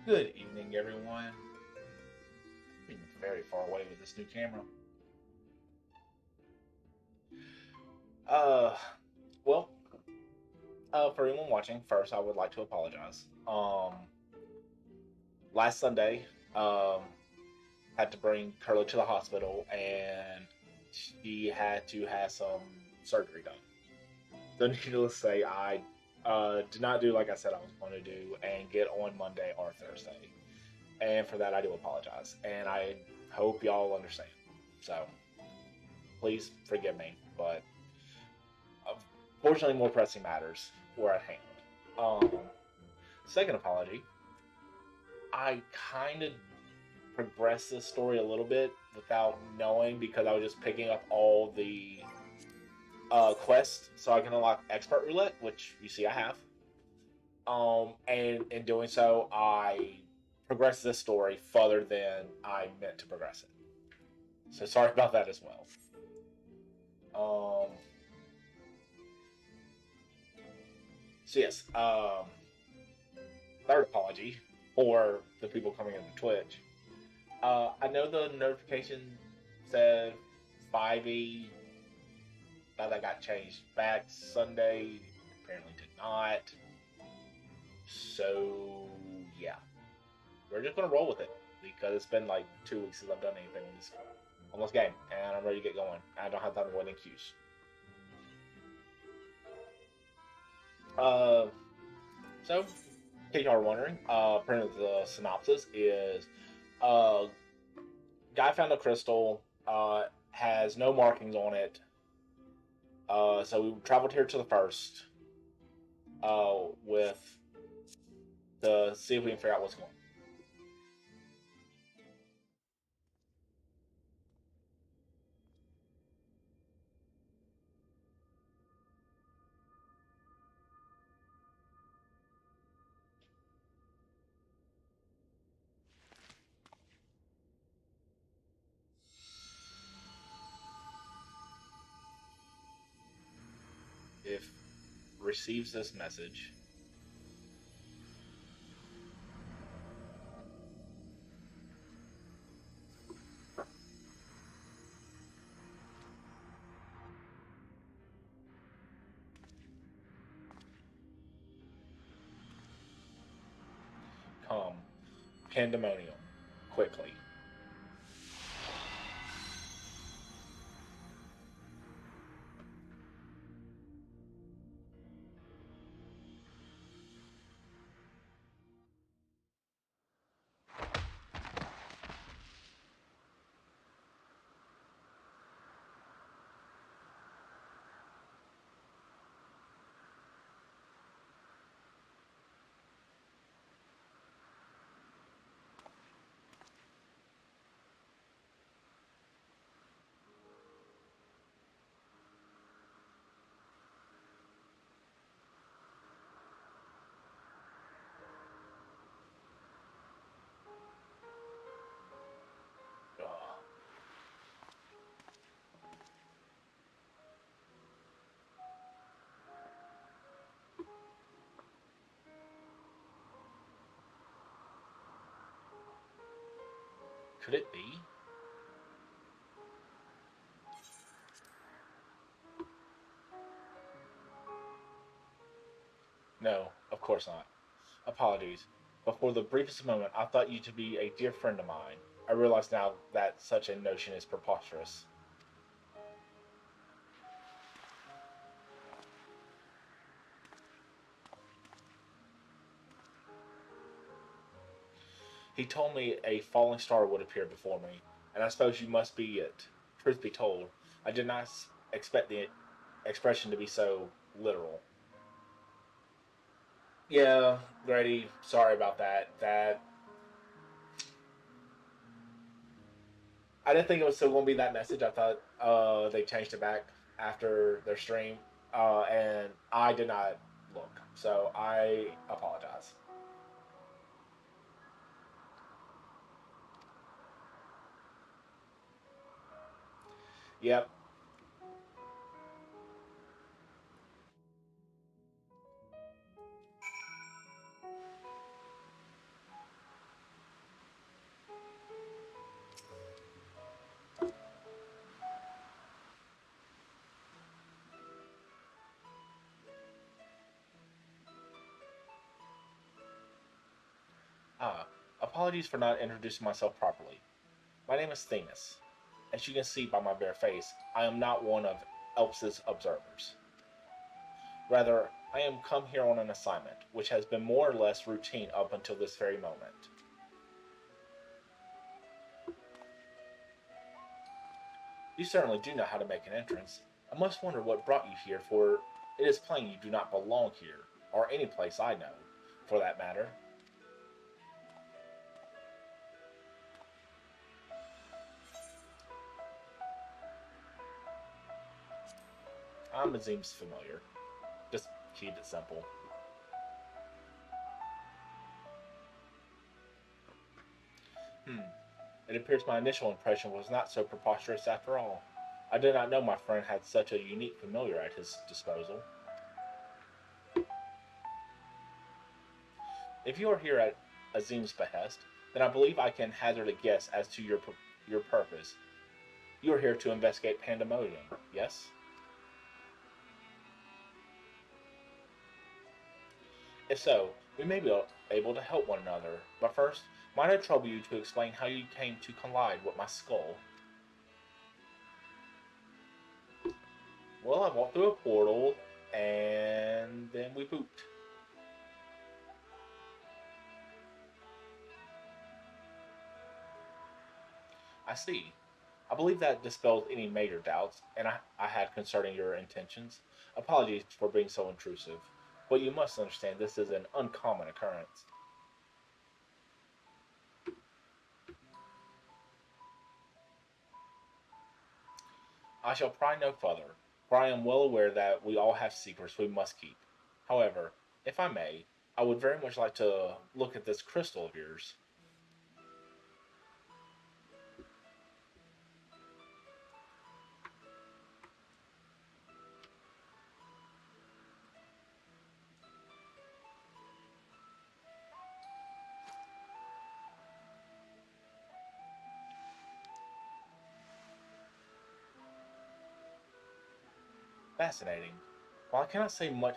Good evening, everyone. Being very far away with this new camera. Uh, well, for anyone watching, first I would like to apologize. Last Sunday, had to bring Curly to the hospital, and she had to have some surgery done. So, needless to say, I did not do like I said I was going to do and get on Monday or Thursday. And for that, I do apologize, and I hope y'all understand. So, please forgive me, but fortunately, more pressing matters were at hand. Um, Second apology, I kind of progressed this story a little bit without knowing because I was just picking up all the quests so I can unlock expert roulette, which you see I have. And in doing so, I progressed this story further than I meant to progress it. So sorry about that as well. Um, so yes, third apology for the people coming into Twitch. I know the notification said 5E, but that got changed back Sunday. Apparently did not. So yeah, we're just gonna roll with it because it's been like 2 weeks since I've done anything on this game, and I'm ready to get going. I don't have time to wait in queues. Uh, so in case y'all are wondering, pretty much the synopsis is, uh, guy found a crystal, has no markings on it. So we traveled here to the first, with to see if we can figure out what's going on. If receives this message, come pandemonium quickly. Ugh. Could it be? No, of course not. Apologies. But for the briefest moment, I thought you to be a dear friend of mine. I realize now that such a notion is preposterous. He told me a falling star would appear before me, and I suppose you must be it. Truth be told, I did not expect the expression to be so literal. Yeah, Grady, sorry about that. I didn't think it was still going to be that message. I thought they changed it back after their stream, and I did not look. So I apologize. Yep. Ah, apologies for not introducing myself properly. My name is Themis. As you can see by my bare face, I am not one of Elps's observers. Rather, I am come here on an assignment, which has been more or less routine up until this very moment. You certainly do know how to make an entrance. I must wonder what brought you here, for it is plain you do not belong here, or any place I know, for that matter. It seems familiar. Just keep it simple. Hmm. It appears my initial impression was not so preposterous after all. I did not know my friend had such a unique familiar at his disposal. If you are here at Azim's behest, then I believe I can hazard a guess as to your purpose. You are here to investigate Pandemonium, yes? If so, we may be able to help one another. But first, might I trouble you to explain how you came to collide with my skull? Well, I walked through a portal, and then we pooped. I see. I believe that dispels any major doubts I had concerning your intentions. Apologies for being so intrusive, but you must understand this is an uncommon occurrence. I shall pry no further, for I am well aware that we all have secrets we must keep. However, if I may, I would very much like to look at this crystal of yours. Fascinating. While I cannot say much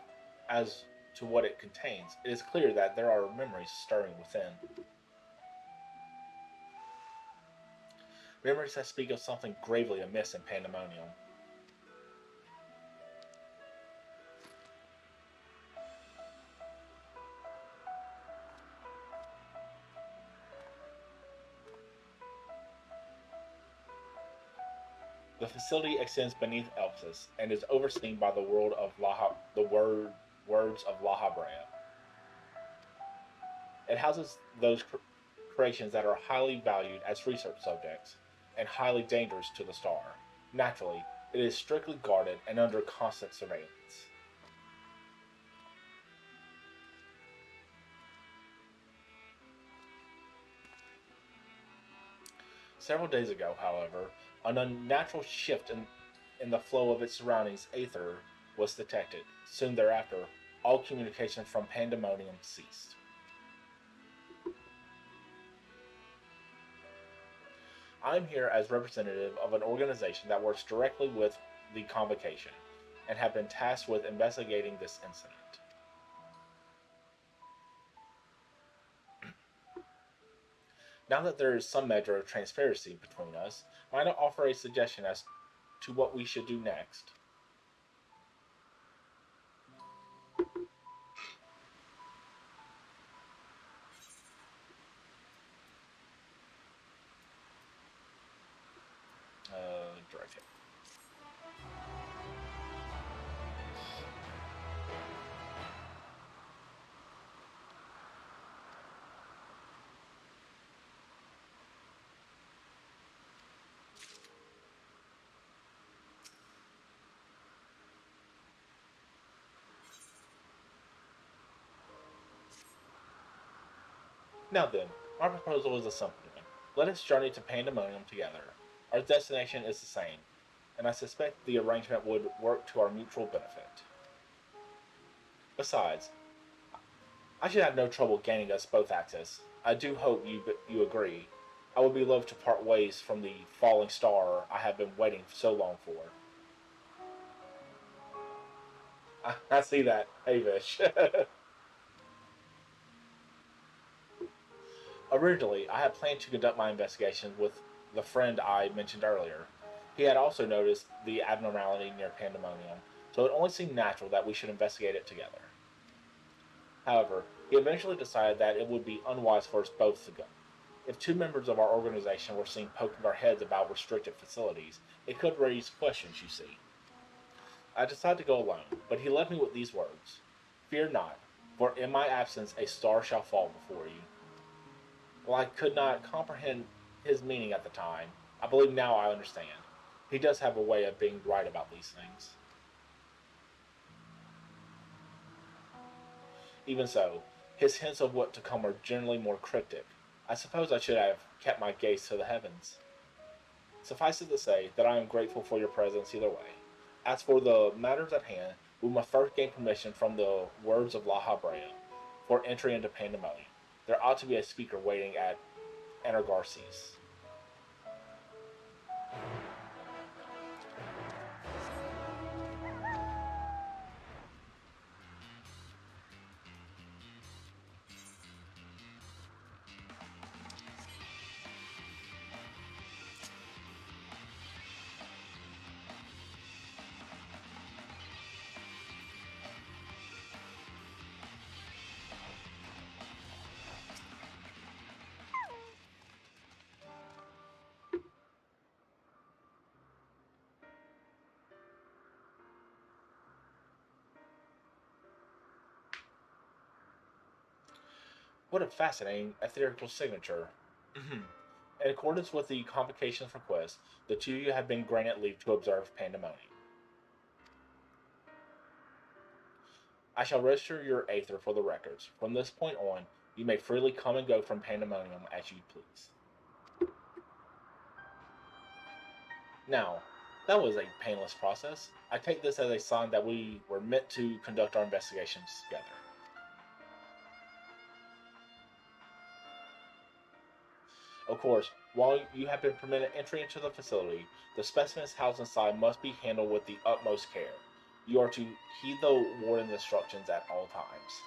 as to what it contains, it is clear that there are memories stirring within. Memories that speak of something gravely amiss in Pandemonium. The facility extends beneath Elpsis and is overseen by the world of words of La Habrea. It houses those creations that are highly valued as research subjects and highly dangerous to the star. Naturally, it is strictly guarded and under constant surveillance. Several days ago, however, an unnatural shift in the flow of its surroundings aether was detected. Soon thereafter, all communication from Pandemonium ceased. I'm here as representative of an organization that works directly with the convocation and have been tasked with investigating this incident. Now that there is some measure of transparency between us, might I offer a suggestion as to what we should do next? Direct hit. Now then, my proposal is a simple one. Let us journey to Pandemonium together. Our destination is the same, and I suspect the arrangement would work to our mutual benefit. Besides, I should have no trouble gaining us both access. I do hope you agree. I would be loath to part ways from the falling star I have been waiting so long for. I see that. Hey, Vish. Originally, I had planned to conduct my investigation with the friend I mentioned earlier. He had also noticed the abnormality near Pandemonium, so it only seemed natural that we should investigate it together. However, he eventually decided that it would be unwise for us both to go. If two members of our organization were seen poking our heads about restricted facilities, it could raise questions, you see. I decided to go alone, but he left me with these words: "Fear not, for in my absence a star shall fall before you." While I could not comprehend his meaning at the time, I believe now I understand. He does have a way of being right about these things. Even so, his hints of what to come are generally more cryptic. I suppose I should have kept my gaze to the heavens. Suffice it to say that I am grateful for your presence either way. As for the matters at hand, we must first gain permission from the words of La Habrea for entry into Pandemonium. There ought to be a speaker waiting at Energarces. What a fascinating ethereal signature. In accordance with the convocation's request, the two of you have been granted leave to observe Pandemonium. I shall register your Aether for the records. From this point on, you may freely come and go from Pandemonium as you please. Now, that was a painless process. I take this as a sign that we were meant to conduct our investigations together. Of course, while you have been permitted entry into the facility, the specimens housed inside must be handled with the utmost care. You are to heed the warden's instructions at all times.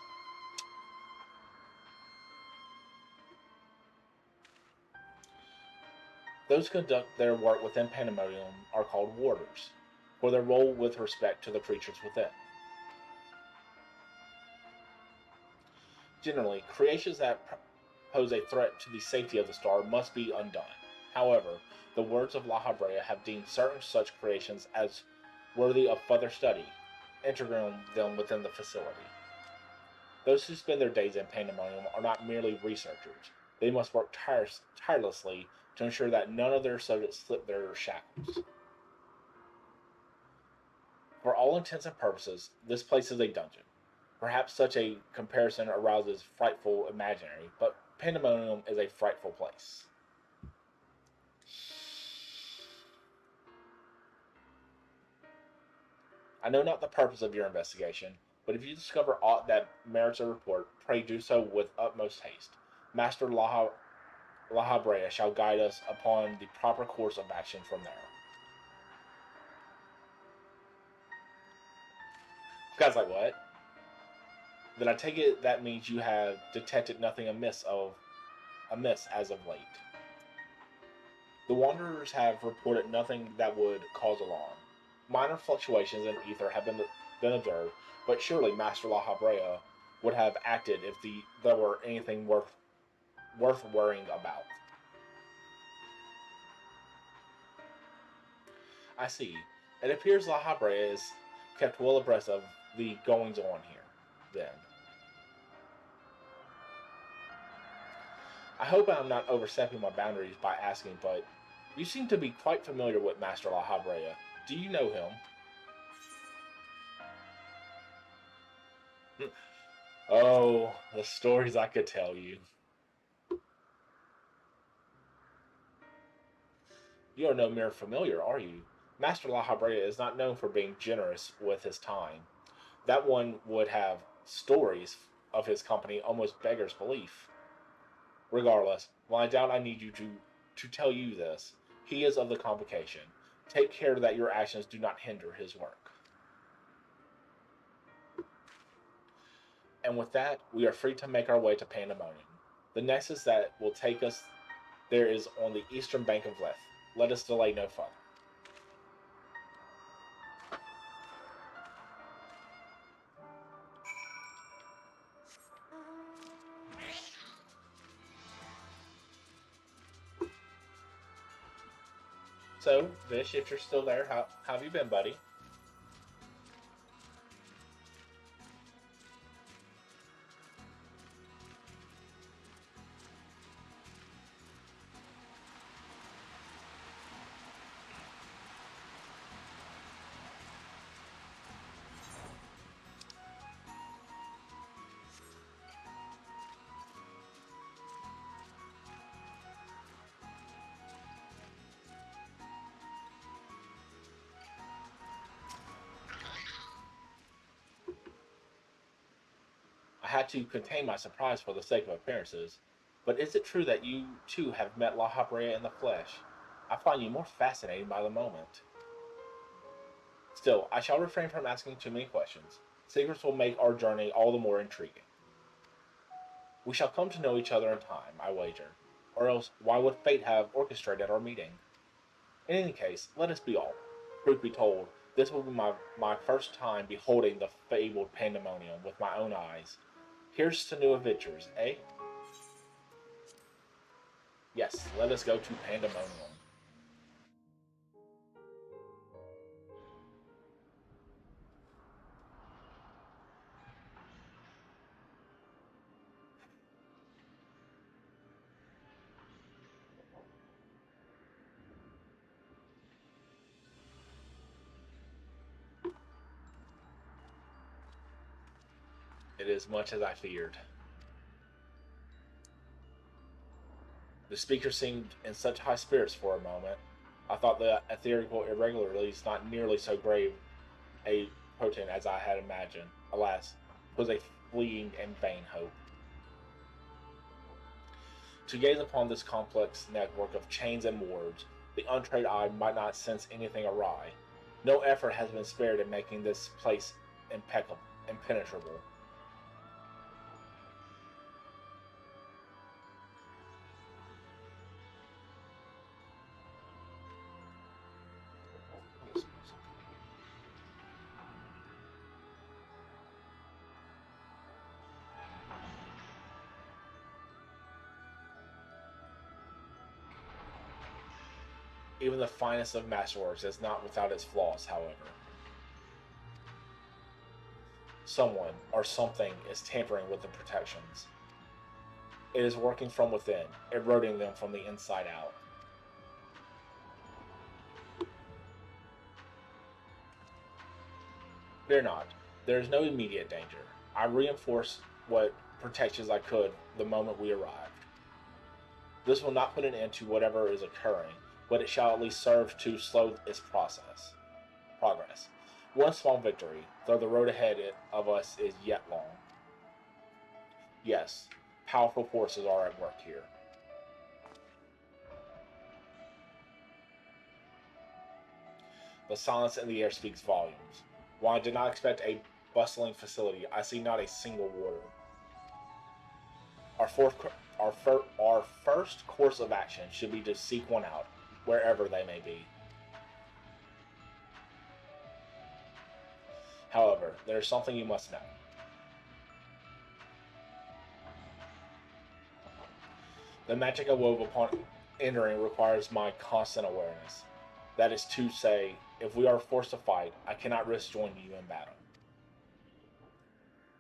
Those who conduct their work within Pandemonium are called warders, for their role with respect to the creatures within. Generally, creations that pose a threat to the safety of the star must be undone. However, the words of La Habrea have deemed certain such creations as worthy of further study, integrating them within the facility. Those who spend their days in Pandemonium are not merely researchers. They must work tirelessly to ensure that none of their subjects slip their shackles. For all intents and purposes, this place is a dungeon. Perhaps such a comparison arouses frightful imaginary, but Pandemonium is a frightful place. I know not the purpose of your investigation, but if you discover aught that merits a report, pray do so with utmost haste. Master Lahabrea shall guide us upon the proper course of action from there. Guys, like what? Then I take it that means you have detected nothing amiss as of late. The Wanderers have reported nothing that would cause alarm. Minor fluctuations in ether have been observed, but surely Master La Habrea would have acted if there were anything worth worrying about. I see. It appears La Habrea is kept well abreast of the goings on here. Then I hope I'm not overstepping my boundaries by asking, but you seem to be quite familiar with Master La Habrea. Do you know him? Oh, the stories I could tell you. You are no mere familiar, are you? Master La Habrea is not known for being generous with his time. That one would have stories of his company almost beggars belief. Regardless, while I doubt I need you to tell you this, he is of the convocation. Take care that your actions do not hinder his work. And with that, we are free to make our way to Pandemonium. The nexus that will take us there is on the eastern bank of Leth. Let us delay no further. So, Vish, if you're still there, how have you been, buddy? I had to contain my surprise for the sake of appearances. But is it true that you too have met La Habrea in the flesh? I find you more fascinating by the moment. Still, I shall refrain from asking too many questions. Secrets will make our journey all the more intriguing. We shall come to know each other in time, I wager. Or else, why would fate have orchestrated our meeting? In any case, let us be off. Truth be told, this will be my first time beholding the fabled pandemonium with my own eyes. Here's to new adventures, eh? Yes, let us go to pandemonium. It is much as I feared. The speaker seemed in such high spirits for a moment. I thought the ethereal irregularities not nearly so grave a potent as I had imagined. Alas, it was a fleeting and vain hope. To gaze upon this complex network of chains and wards, the untrained eye might not sense anything awry. No effort has been spared in making this place impeccable, impenetrable. Even the finest of masterworks is not without its flaws, however. Someone or something is tampering with the protections. It is working from within, eroding them from the inside out. Fear not, there is no immediate danger. I reinforced what protections I could the moment we arrived. This will not put an end to whatever is occurring, but it shall at least serve to slow its progress. One small victory, though the road ahead of us is yet long. Yes, powerful forces are at work here. The silence in the air speaks volumes. While I did not expect a bustling facility, I see not a single warder. Our, fourth, our first course of action should be to seek one out, wherever they may be. However, there is something you must know. The magic I wove upon entering requires my constant awareness. That is to say, if we are forced to fight, I cannot risk joining you in battle.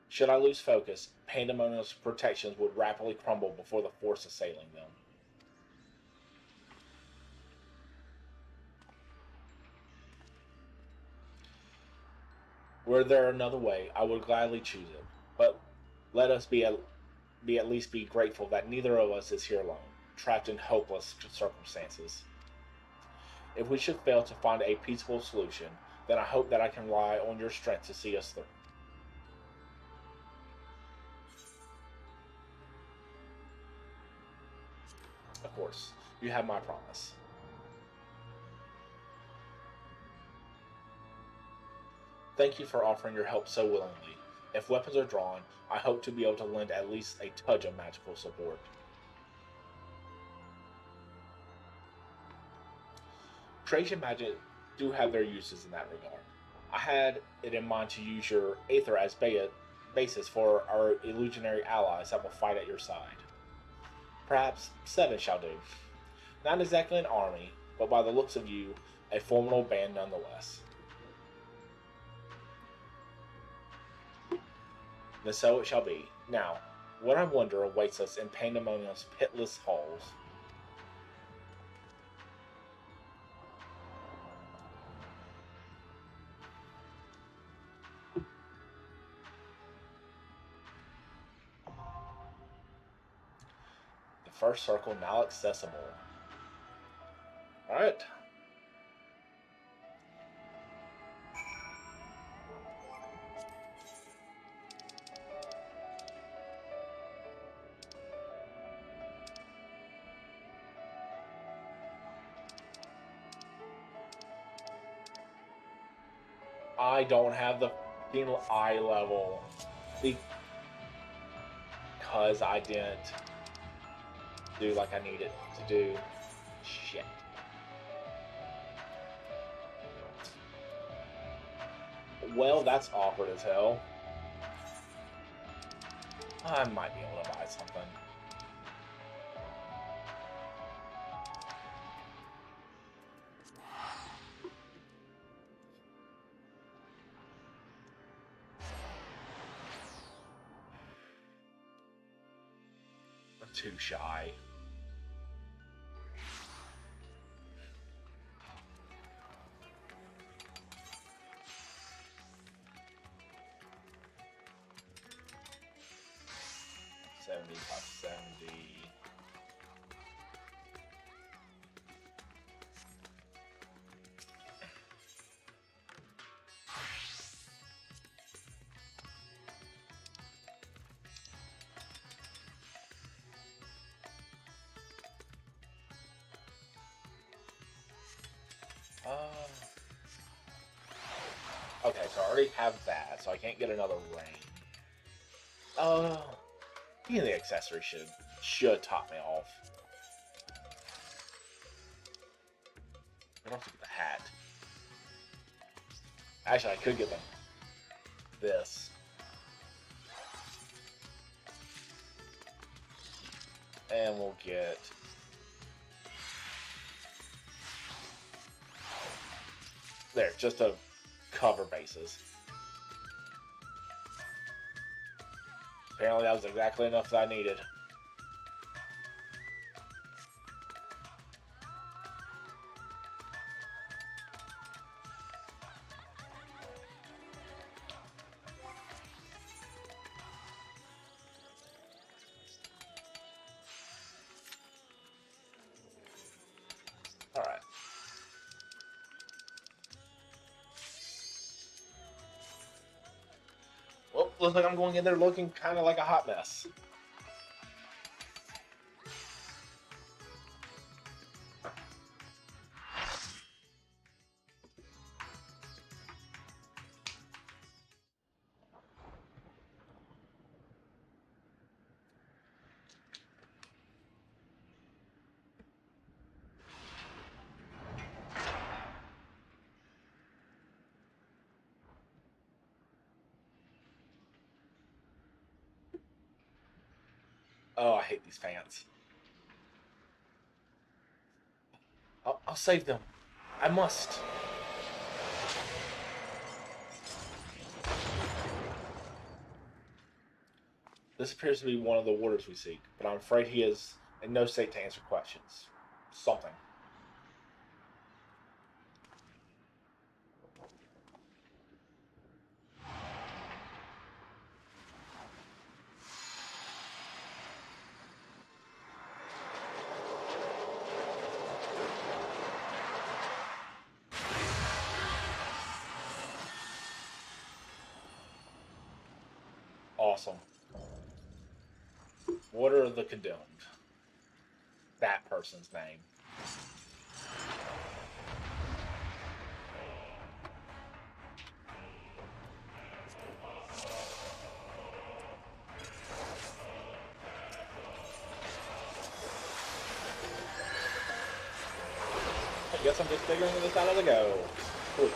Should I lose focus, Pandemonium's protections would rapidly crumble before the force assailing them. Were there another way, I would gladly choose it. But let us at least be grateful that neither of us is here alone, trapped in hopeless circumstances. If we should fail to find a peaceful solution, then I hope that I can rely on your strength to see us through. Of course, you have my promise. Thank you for offering your help so willingly. If weapons are drawn, I hope to be able to lend at least a touch of magical support. creation magic do have their uses in that regard. I had it in mind to use your Aether as basis for our illusionary allies that will fight at your side. Perhaps 7 shall do. Not exactly an army, but by the looks of you, a formidable band nonetheless. And so it shall be. Now, what I wonder awaits us in Pandemonium's pitless halls. The first circle now accessible. Alright. I don't have the eye level because I didn't do like I needed to do. Shit. Well, that's awkward as hell. I might be able to buy something. I'm too shy. $70. Okay, so I already have that, so I can't get another ring. Getting the accessory should top me off. I don't have to get the hat. Actually, I could get this. And we'll get... There, just to cover bases. Apparently that was exactly enough that I needed. Alright. Well, looks like I'm going in there looking kind of like a hot mess. Oh, I hate these fans. I'll save them. I must. This appears to be one of the warders we seek, but I'm afraid he is in no state to answer questions. Something. Awesome. What are the condemned? That person's name. I guess I'm just figuring this out as I go. Cool.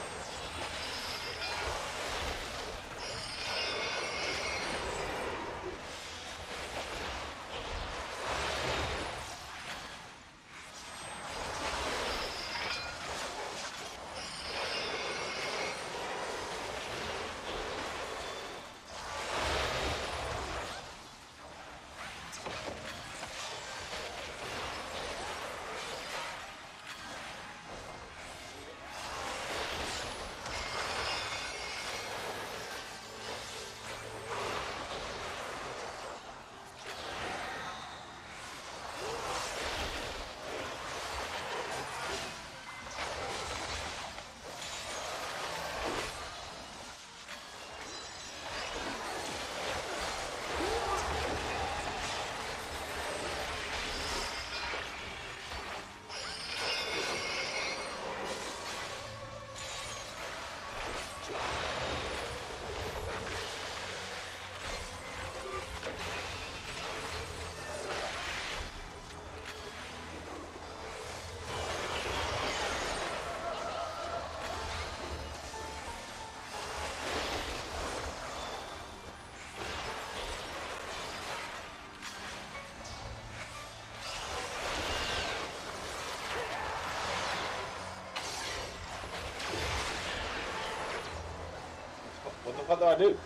What the fuck do I do? What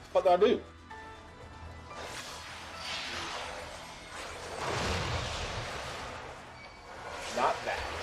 the fuck do I do? Not that.